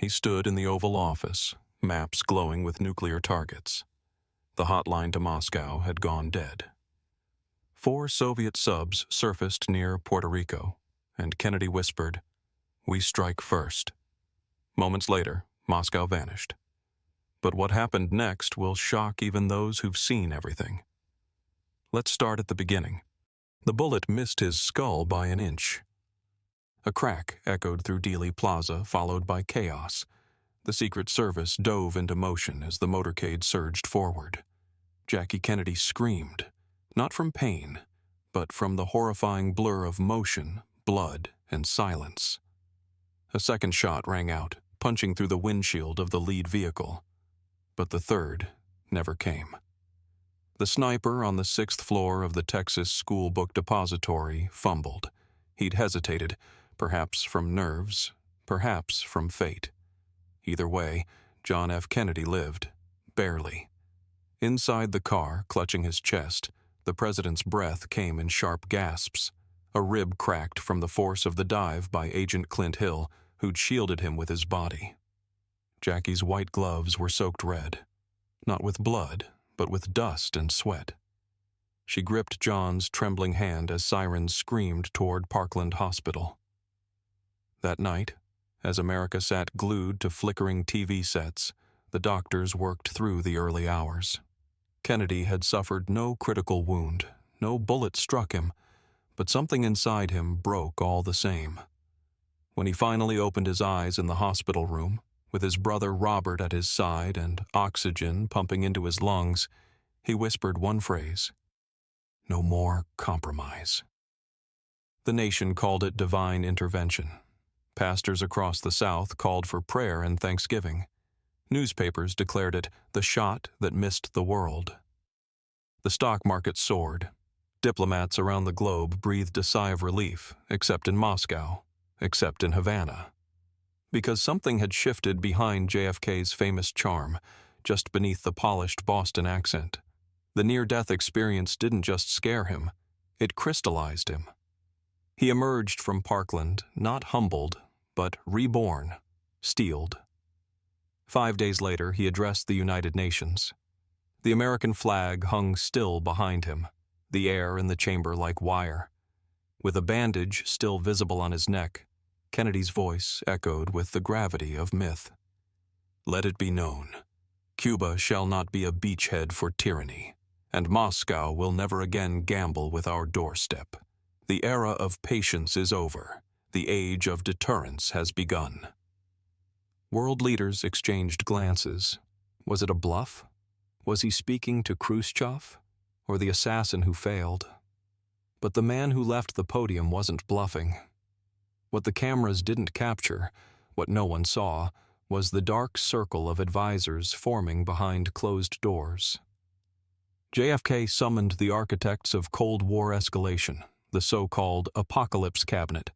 He stood in the Oval Office, maps glowing with nuclear targets. The hotline to Moscow had gone dead. 4 Soviet subs surfaced near Puerto Rico, and Kennedy whispered, "We strike first." Moments later, Moscow vanished. But what happened next will shock even those who've seen everything. Let's start at the beginning. The bullet missed his skull by an inch. A crack echoed through Dealey Plaza, followed by chaos. The Secret Service dove into motion as the motorcade surged forward. Jackie Kennedy screamed, not from pain, but from the horrifying blur of motion, blood, and silence. A second shot rang out, punching through the windshield of the lead vehicle. But the third never came. The sniper on the 6th floor of the Texas School Book Depository fumbled. He'd hesitated, perhaps from nerves, perhaps from fate. Either way, John F. Kennedy lived, barely. Inside the car, clutching his chest, the president's breath came in sharp gasps. A rib cracked from the force of the dive by Agent Clint Hill, who'd shielded him with his body. Jackie's white gloves were soaked red, not with blood, but with dust and sweat. She gripped John's trembling hand as sirens screamed toward Parkland Hospital. That night, as America sat glued to flickering TV sets, the doctors worked through the early hours. Kennedy had suffered no critical wound, no bullet struck him, but something inside him broke all the same. When he finally opened his eyes in the hospital room, with his brother Robert at his side and oxygen pumping into his lungs, he whispered one phrase: "No more compromise." The nation called it divine intervention. Pastors across the South called for prayer and thanksgiving. Newspapers declared it the shot that missed the world. The stock market soared. Diplomats around the globe breathed a sigh of relief, except in Moscow, except in Havana. Because something had shifted behind JFK's famous charm, just beneath the polished Boston accent. The near-death experience didn't just scare him, it crystallized him. He emerged from Parkland, not humbled, but reborn, steeled. 5 days later, he addressed the United Nations. The American flag hung still behind him, the air in the chamber like wire. With a bandage still visible on his neck, Kennedy's voice echoed with the gravity of myth. "Let it be known, Cuba shall not be a beachhead for tyranny, and Moscow will never again gamble with our doorstep. The era of patience is over. The age of deterrence has begun." World leaders exchanged glances. Was it a bluff? Was he speaking to Khrushchev, or the assassin who failed? But the man who left the podium wasn't bluffing. What the cameras didn't capture, what no one saw, was the dark circle of advisors forming behind closed doors. JFK summoned the architects of Cold War escalation, the so-called Apocalypse Cabinet: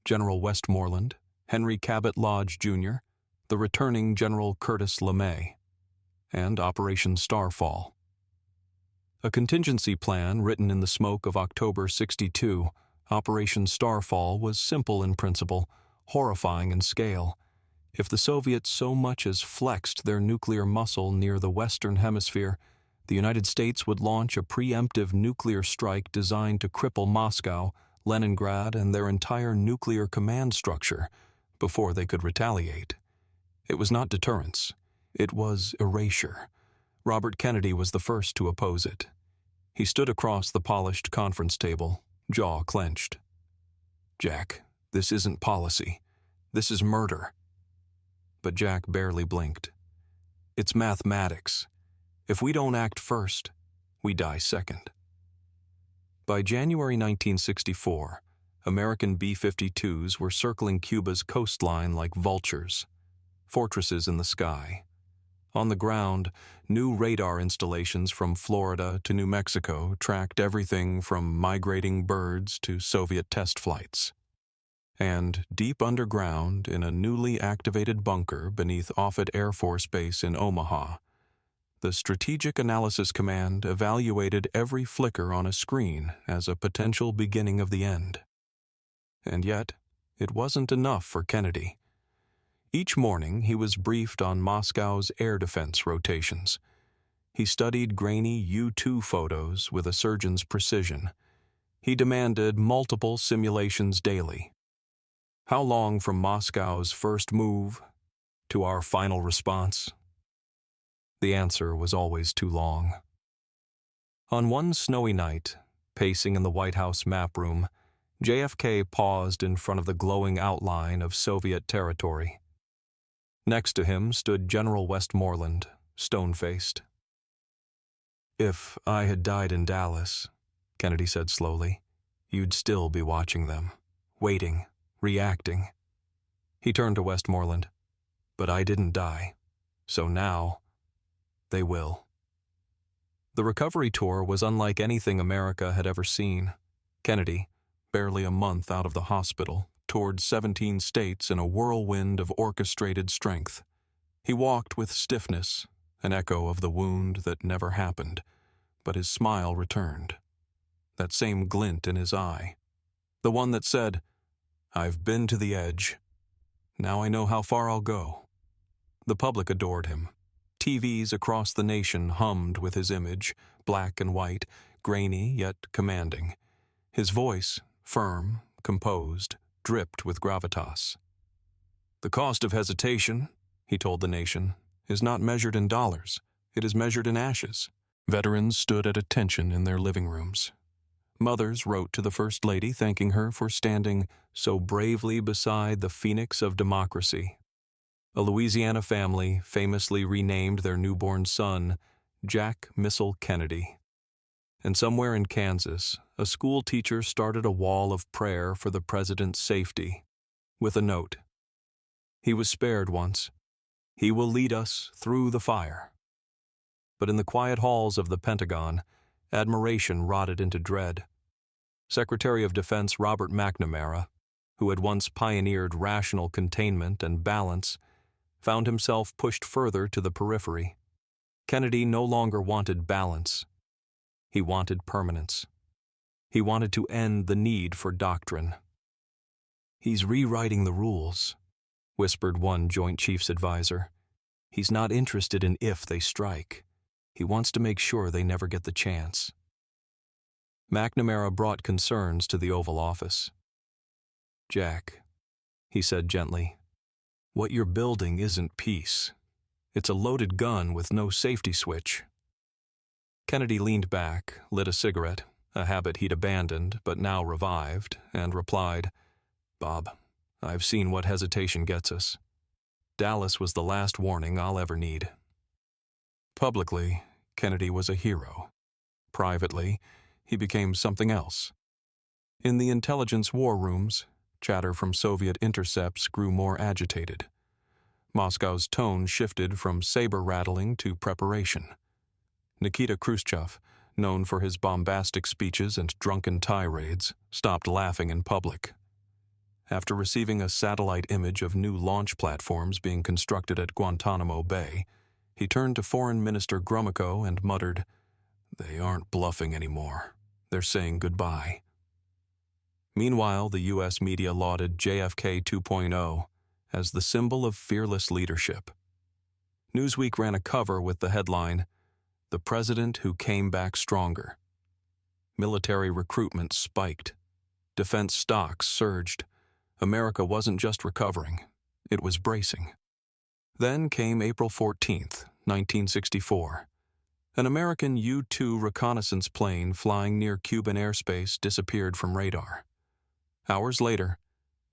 General Westmoreland, Henry Cabot Lodge, Jr., the returning General Curtis LeMay, and Operation Starfall. A contingency plan written in the smoke of October '62, Operation Starfall was simple in principle, horrifying in scale. If the Soviets so much as flexed their nuclear muscle near the Western Hemisphere, the United States would launch a preemptive nuclear strike designed to cripple Moscow, Leningrad, and their entire nuclear command structure before they could retaliate. It was not deterrence. It was erasure. Robert Kennedy was the first to oppose it. He stood across the polished conference table, jaw clenched. "Jack, this isn't policy. This is murder." But Jack barely blinked. "It's mathematics. If we don't act first, we die second." By January 1964, American B-52s were circling Cuba's coastline like vultures, fortresses in the sky. On the ground, new radar installations from Florida to New Mexico tracked everything from migrating birds to Soviet test flights. And deep underground, in a newly activated bunker beneath Offutt Air Force Base in Omaha, the Strategic Analysis Command evaluated every flicker on a screen as a potential beginning of the end. And yet, it wasn't enough for Kennedy. Each morning, he was briefed on Moscow's air defense rotations. He studied grainy U-2 photos with a surgeon's precision. He demanded multiple simulations daily. How long from Moscow's first move to our final response? The answer was always too long. On one snowy night, pacing in the White House map room, JFK paused in front of the glowing outline of Soviet territory. Next to him stood General Westmoreland, stone-faced. "If I had died in Dallas," Kennedy said slowly, "you'd still be watching them, waiting, reacting." He turned to Westmoreland. "But I didn't die, so now they will." The recovery tour was unlike anything America had ever seen. Kennedy, barely a month out of the hospital, toured 17 states in a whirlwind of orchestrated strength. He walked with stiffness, an echo of the wound that never happened, but his smile returned. That same glint in his eye, the one that said, "I've been to the edge. Now I know how far I'll go." The public adored him. TVs across the nation hummed with his image, black and white, grainy yet commanding. His voice, firm, composed, dripped with gravitas. "The cost of hesitation," he told the nation, "is not measured in dollars. It is measured in ashes." Veterans stood at attention in their living rooms. Mothers wrote to the First Lady thanking her for standing so bravely beside the phoenix of democracy. A Louisiana family famously renamed their newborn son Jack Missile Kennedy. And somewhere in Kansas, a school teacher started a wall of prayer for the president's safety, with a note. "He was spared once. He will lead us through the fire." But in the quiet halls of the Pentagon, admiration rotted into dread. Secretary of Defense Robert McNamara, who had once pioneered rational containment and balance, found himself pushed further to the periphery. Kennedy no longer wanted balance. He wanted permanence. He wanted to end the need for doctrine. "He's rewriting the rules," whispered one Joint Chiefs advisor. "He's not interested in if they strike. He wants to make sure they never get the chance." McNamara brought concerns to the Oval Office. "Jack," he said gently, "what you're building isn't peace. It's a loaded gun with no safety switch." Kennedy leaned back, lit a cigarette, a habit he'd abandoned but now revived, and replied, "Bob, I've seen what hesitation gets us. Dallas was the last warning I'll ever need." Publicly, Kennedy was a hero. Privately, he became something else. In the intelligence war rooms, chatter from Soviet intercepts grew more agitated. Moscow's tone shifted from saber-rattling to preparation. Nikita Khrushchev, known for his bombastic speeches and drunken tirades, stopped laughing in public. After receiving a satellite image of new launch platforms being constructed at Guantanamo Bay, he turned to Foreign Minister Gromyko and muttered, "They aren't bluffing anymore. They're saying goodbye." Meanwhile, the U.S. media lauded JFK 2.0 as the symbol of fearless leadership. Newsweek ran a cover with the headline, "The President Who Came Back Stronger." Military recruitment spiked. Defense stocks surged. America wasn't just recovering, it was bracing. Then came April 14th, 1964. An American U-2 reconnaissance plane flying near Cuban airspace disappeared from radar. Hours later,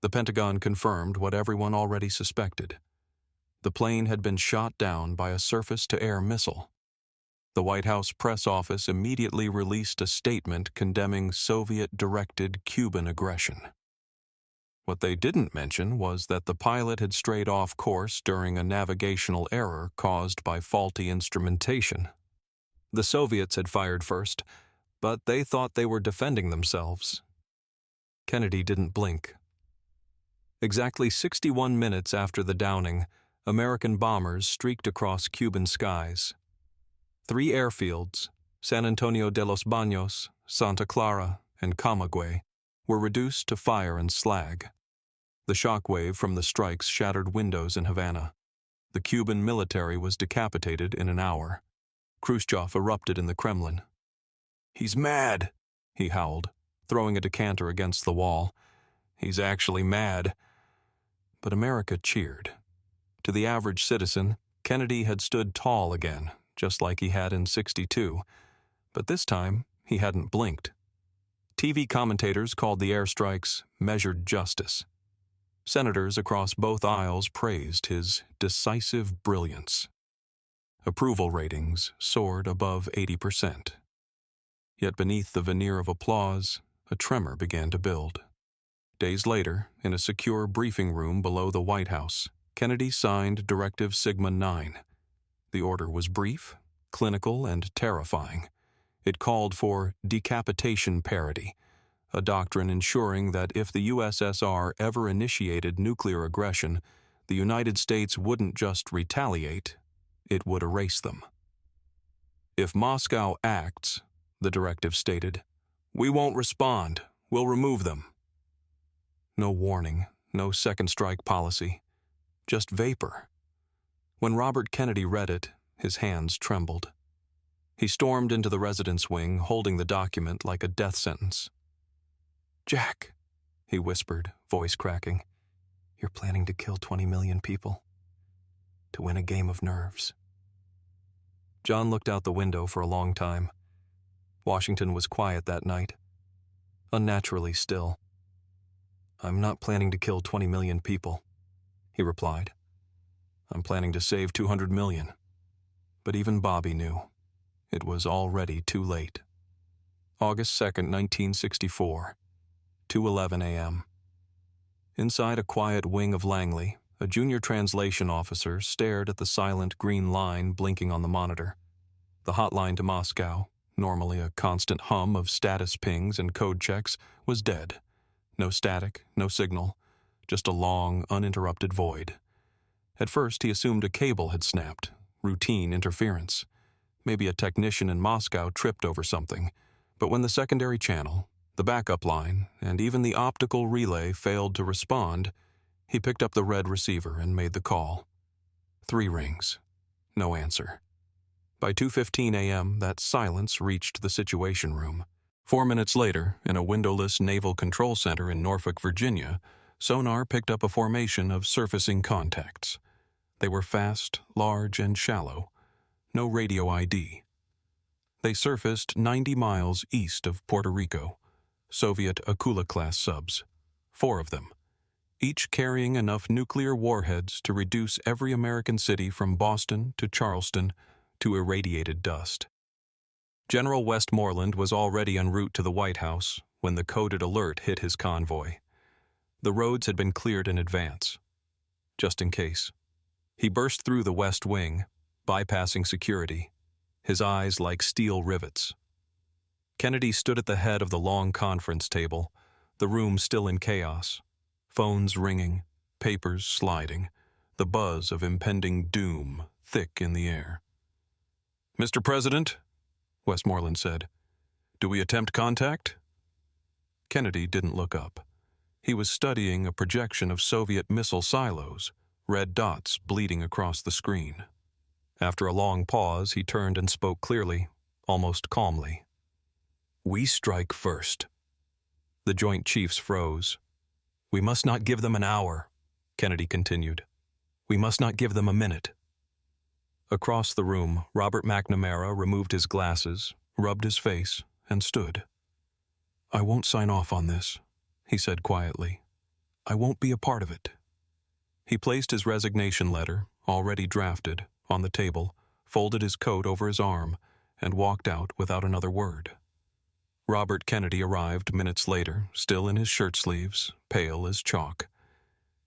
the Pentagon confirmed what everyone already suspected. The plane had been shot down by a surface-to-air missile. The White House press office immediately released a statement condemning Soviet-directed Cuban aggression. What they didn't mention was that the pilot had strayed off course during a navigational error caused by faulty instrumentation. The Soviets had fired first, but they thought they were defending themselves. Kennedy didn't blink. Exactly 61 minutes after the downing, American bombers streaked across Cuban skies. 3 airfields, San Antonio de los Baños, Santa Clara, and Camagüey, were reduced to fire and slag. The shockwave from the strikes shattered windows in Havana. The Cuban military was decapitated in an hour. Khrushchev erupted in the Kremlin. "He's mad," he howled, throwing a decanter against the wall. "He's actually mad." But America cheered. To the average citizen, Kennedy had stood tall again, just like he had in '62. But this time, he hadn't blinked. TV commentators called the airstrikes measured justice. Senators across both aisles praised his decisive brilliance. Approval ratings soared above 80%. Yet beneath the veneer of applause, a tremor began to build. Days later, in a secure briefing room below the White House, Kennedy signed Directive Sigma 9. The order was brief, clinical, and terrifying. It called for decapitation parity, a doctrine ensuring that if the USSR ever initiated nuclear aggression, the United States wouldn't just retaliate, it would erase them. "If Moscow acts," the directive stated, "we won't respond, we'll remove them." No warning, no second strike policy, just vapor. When Robert Kennedy read it, his hands trembled. He stormed into the residence wing, holding the document like a death sentence. "Jack," he whispered, voice cracking, "you're planning to kill 20 million people? To win a game of nerves." John looked out the window for a long time. Washington was quiet that night, unnaturally still. "I'm not planning to kill 20 million people," he replied. "I'm planning to save 200 million. But even Bobby knew. It was already too late. August 2nd, 1964, 2:11 a.m. Inside a quiet wing of Langley, a junior translation officer stared at the silent green line blinking on the monitor. The hotline to Moscow, normally a constant hum of status pings and code checks, was dead. No static, no signal, just a long, uninterrupted void. At first, he assumed a cable had snapped, routine interference. Maybe a technician in Moscow tripped over something. But when the secondary channel, the backup line, and even the optical relay failed to respond, he picked up the red receiver and made the call. 3 rings. No answer. By 2:15 a.m., that silence reached the Situation Room. 4 minutes later, in a windowless naval control center in Norfolk, Virginia, sonar picked up a formation of surfacing contacts. They were fast, large, and shallow. No radio ID. They surfaced 90 miles east of Puerto Rico, Soviet Akula-class subs, 4 of them, each carrying enough nuclear warheads to reduce every American city from Boston to Charleston to irradiated dust. General Westmoreland was already en route to the White House when the coded alert hit his convoy. The roads had been cleared in advance, just in case. He burst through the West Wing, bypassing security, his eyes like steel rivets. Kennedy stood at the head of the long conference table, the room still in chaos, phones ringing, papers sliding, the buzz of impending doom thick in the air. "Mr. President," Westmoreland said, "do we attempt contact?" Kennedy didn't look up. He was studying a projection of Soviet missile silos, red dots bleeding across the screen. After a long pause, he turned and spoke clearly, almost calmly. "We strike first." The Joint Chiefs froze. "We must not give them an hour," Kennedy continued. "We must not give them a minute." Across the room, Robert McNamara removed his glasses, rubbed his face, and stood. "I won't sign off on this," he said quietly. "I won't be a part of it." He placed his resignation letter, already drafted, on the table, folded his coat over his arm, and walked out without another word. Robert Kennedy arrived minutes later, still in his shirt sleeves, pale as chalk.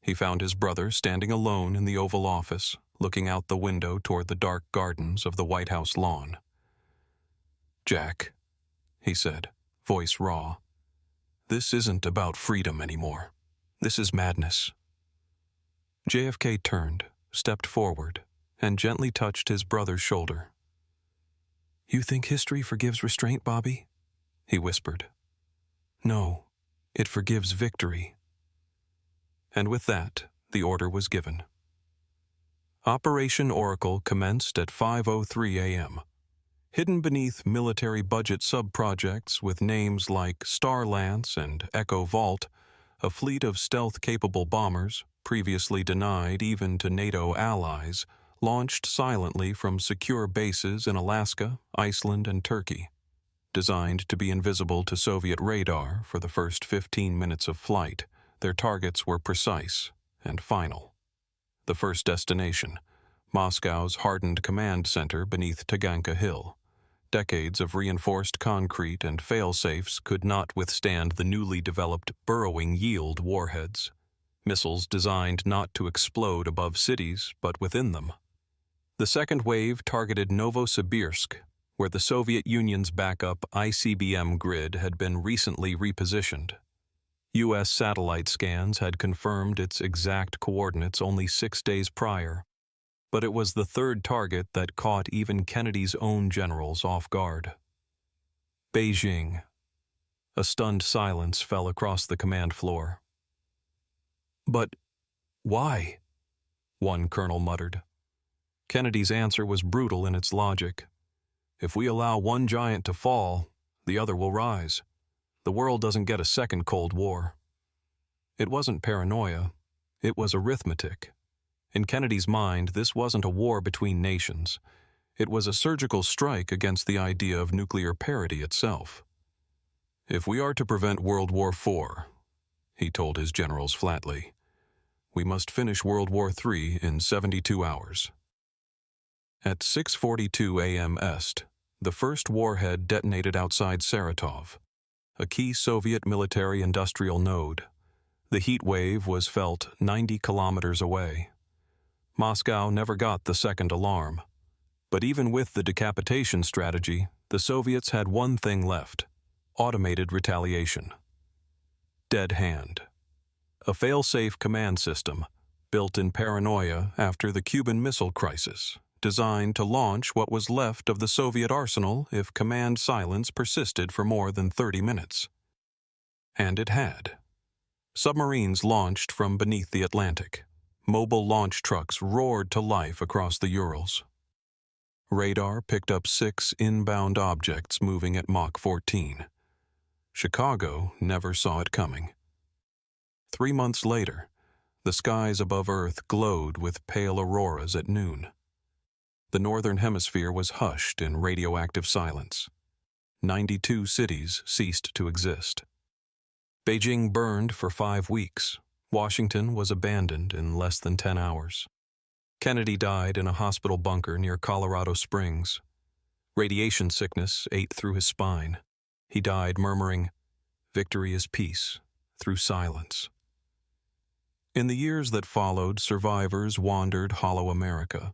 He found his brother standing alone in the Oval Office, looking out the window toward the dark gardens of the White House lawn. "Jack," he said, voice raw, "this isn't about freedom anymore. This is madness." JFK turned, stepped forward, and gently touched his brother's shoulder. "You think history forgives restraint, Bobby?" he whispered. "No, it forgives victory." And with that, the order was given. Operation Oracle commenced at 5:03 a.m. Hidden beneath military budget sub-projects with names like Star Lance and Echo Vault, a fleet of stealth-capable bombers, previously denied even to NATO allies, launched silently from secure bases in Alaska, Iceland, and Turkey. Designed to be invisible to Soviet radar for the first 15 minutes of flight, their targets were precise and final. The first destination, Moscow's hardened command center beneath Taganka Hill. Decades of reinforced concrete and fail-safes could not withstand the newly developed burrowing yield warheads, missiles designed not to explode above cities but within them. The second wave targeted Novosibirsk, where the Soviet Union's backup ICBM grid had been recently repositioned. U.S. satellite scans had confirmed its exact coordinates only 6 days prior, but it was the third target that caught even Kennedy's own generals off guard. Beijing. A stunned silence fell across the command floor. "But why?" one colonel muttered. Kennedy's answer was brutal in its logic. "If we allow one giant to fall, the other will rise. The world doesn't get a second Cold War." It wasn't paranoia. It was arithmetic. In Kennedy's mind, this wasn't a war between nations. It was a surgical strike against the idea of nuclear parity itself. "If we are to prevent World War IV," he told his generals flatly, "we must finish World War III in 72 hours. At 6:42 a.m. Est, the first warhead detonated outside Saratov, a key Soviet military-industrial node. The heat wave was felt 90 kilometers away. Moscow never got the second alarm. But even with the decapitation strategy, the Soviets had one thing left: automated retaliation. Dead Hand. A fail-safe command system, built in paranoia after the Cuban Missile Crisis, designed to launch what was left of the Soviet arsenal if command silence persisted for more than 30 minutes. And it had. Submarines launched from beneath the Atlantic. Mobile launch trucks roared to life across the Urals. Radar picked up 6 inbound objects moving at Mach 14. Chicago never saw it coming. 3 months later, the skies above Earth glowed with pale auroras at noon. The northern hemisphere was hushed in radioactive silence. 92 cities ceased to exist. Beijing burned for 5 weeks. Washington was abandoned in less than 10 hours. Kennedy died in a hospital bunker near Colorado Springs. Radiation sickness ate through his spine. He died murmuring, "Victory is peace," through silence. In the years that followed, survivors wandered hollow America.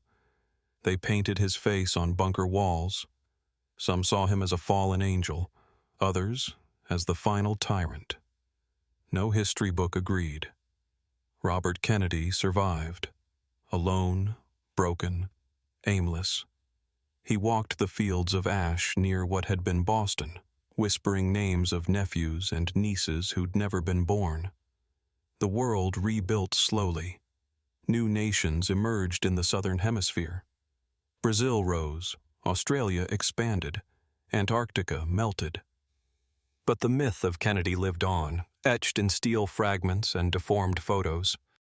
They painted his face on bunker walls. Some saw him as a fallen angel, others as the final tyrant. No history book agreed. Robert Kennedy survived. Alone, broken, aimless. He walked the fields of ash near what had been Boston, whispering names of nephews and nieces who'd never been born. The world rebuilt slowly. New nations emerged in the southern hemisphere. Brazil rose, Australia expanded, Antarctica melted. But the myth of Kennedy lived on, etched in steel fragments and deformed photos.